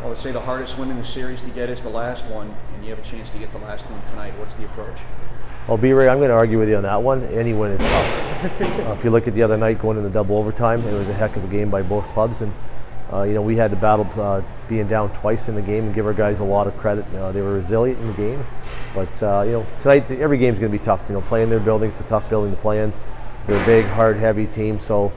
Well, let's say the hardest win in the series to get is the last one, and you have a chance to get the last one tonight. What's the approach? Well, B-Ray, I'm going to argue with you on that one. Any win is tough. If you look at the other night going into double overtime, it was a heck of a game by both clubs, and we had to battle being down twice in the game and give our guys a lot of credit. They were resilient in the game, but tonight every game is going to be tough. Playing their building, it's a tough building to play in. They're a big, hard, heavy team, so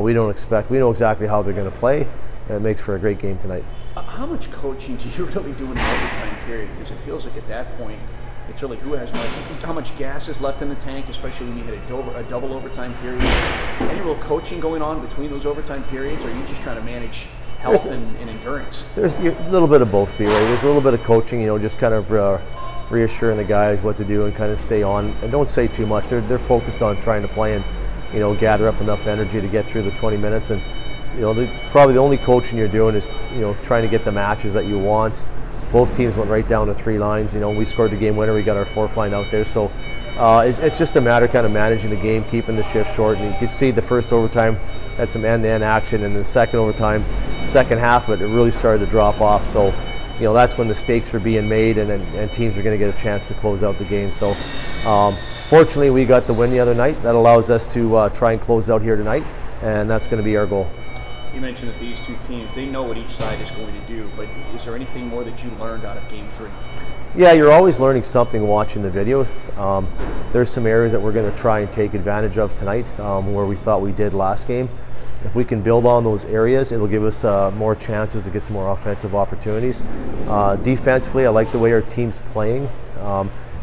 we know exactly how they're going to play, and it makes for a great game tonight. How much coaching do you really do in the overtime period? Because it feels like at that point, it's really how much gas is left in the tank, especially when you hit a double overtime period. Any real coaching going on between those overtime periods, or are you just trying to manage health and endurance? There's a little bit of both, B-Ray. There's a little bit of coaching, just kind of reassuring the guys what to do and kind of stay on. And don't say too much. They're focused on trying to play and, gather up enough energy to get through the 20 minutes. And, probably the only coaching you're doing is, trying to get the matches that you want. Both teams went right down to 3 lines. We scored the game winner. We got our 4th line out there. So it's just a matter of kind of managing the game, keeping the shift short. And you can see the first overtime had some end-to-end action, and the second overtime, second half of it really started to drop off. So, that's when the stakes were being made, and teams are going to get a chance to close out the game. So, fortunately, we got the win the other night. That allows us to try and close out here tonight, and that's going to be our goal. You mentioned that these two teams, they know what each side is going to do, but is there anything more that you learned out of Game 3? Yeah, you're always learning something watching the video. There's some areas that we're going to try and take advantage of tonight where we thought we did last game. If we can build on those areas, it'll give us more chances to get some more offensive opportunities. Defensively, I like the way our team's playing.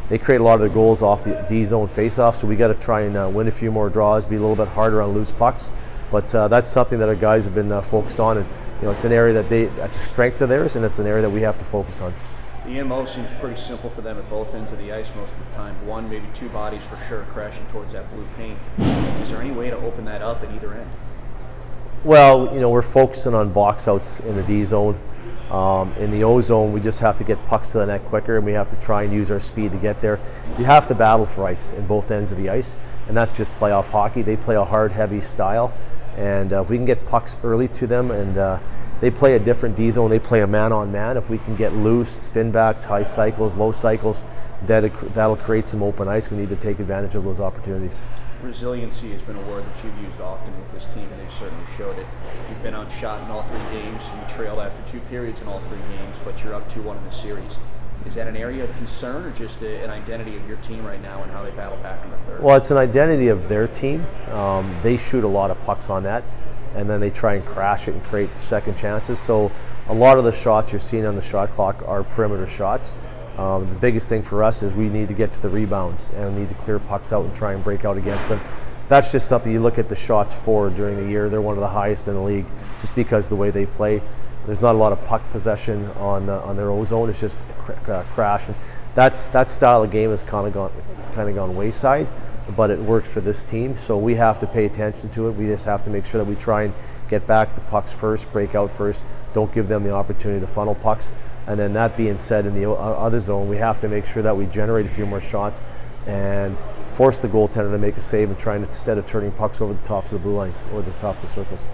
They create a lot of their goals off the D-zone face-off, so we got to try and win a few more draws, be a little bit harder on loose pucks. But that's something that our guys have been focused on, and it's an area that's a strength of theirs, and it's an area that we have to focus on. The MO seems pretty simple for them at both ends of the ice most of the time. 1, maybe 2 bodies for sure crashing towards that blue paint. Is there any way to open that up at either end? Well, we're focusing on box outs in the D zone. In the O zone, we just have to get pucks to the net quicker, and we have to try and use our speed to get there. You have to battle for ice in both ends of the ice, and that's just playoff hockey. They play a hard, heavy style. And if we can get pucks early to them, and they play a different D-zone, they play a man-on-man. If we can get loose, spin backs, high cycles, low cycles, that'll create some open ice. We need to take advantage of those opportunities. Resiliency has been a word that you've used often with this team, and they've certainly showed it. You've been outshot in all 3 games. You trailed after 2 periods in all 3 games, but you're up 2-1 in the series. Is that an area of concern, or just an identity of your team right now and how they battle back in the third? Well, it's an identity of their team. They shoot a lot of pucks on net, and then they try and crash it and create second chances. So a lot of the shots you're seeing on the shot clock are perimeter shots. The biggest thing for us is we need to get to the rebounds and we need to clear pucks out and try and break out against them. That's just something. You look at the shots forward during the year, they're one of the highest in the league just because of the way they play. There's not a lot of puck possession on their own zone. It's just crash, and that style of game has kind of gone wayside. But it works for this team, so we have to pay attention to it. We just have to make sure that we try and get back the pucks first, break out first. Don't give them the opportunity to funnel pucks. And then that being said, in the other zone, we have to make sure that we generate a few more shots and force the goaltender to make a save and try and instead of turning pucks over the tops of the blue lines or the top of the circles.